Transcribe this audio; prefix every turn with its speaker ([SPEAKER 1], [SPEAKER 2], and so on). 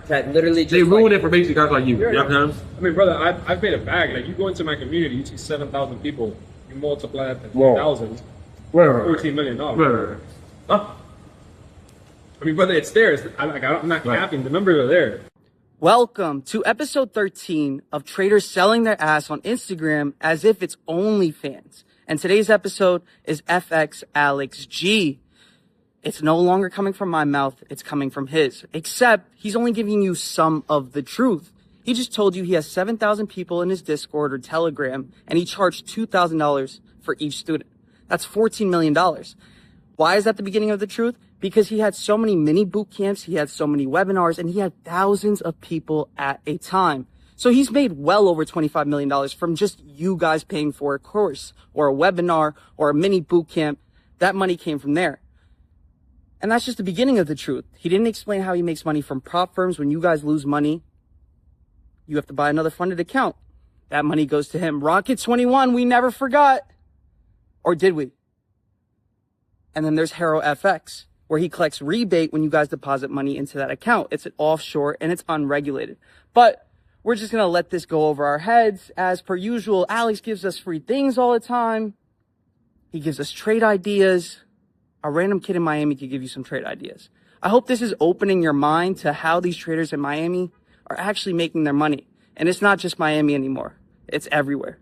[SPEAKER 1] that literally just
[SPEAKER 2] they ruin it for basic guys like you. You know what I'm saying?
[SPEAKER 3] I mean, brother, I've made a bag. Like, you go into my community, you see 7,000 people, you multiply that to 3,000, $14 million.
[SPEAKER 2] Huh?
[SPEAKER 3] I mean, brother, it's there. I'm not capping. The numbers are there.
[SPEAKER 1] Welcome to episode 13 of traders selling their ass on Instagram as if it's OnlyFans. And today's episode is FX ALEX.G. It's no longer coming from my mouth. It's coming from his, except he's only giving you some of the truth. He just told you he has 7,000 people in his Discord or Telegram, and he charged $2,000 for each student. That's $14 million. Why is that the beginning of the truth? Because he had so many mini boot camps, he had so many webinars, and he had thousands of people at a time. So he's made well over $25 million from just you guys paying for a course or a webinar or a mini boot camp. That money came from there. And that's just the beginning of the truth. He didn't explain how he makes money from prop firms. When you guys lose money, you have to buy another funded account. That money goes to him. Rocket 21, we never forgot. Or did we? And then there's Hero FX, where he collects rebate when you guys deposit money into that account. It's an offshore and it's unregulated. But we're just going to let this go over our heads. As per usual, Alex gives us free things all the time. He gives us trade ideas. A random kid in Miami could give you some trade ideas. I hope this is opening your mind to how these traders in Miami are actually making their money. And it's not just Miami anymore. It's everywhere.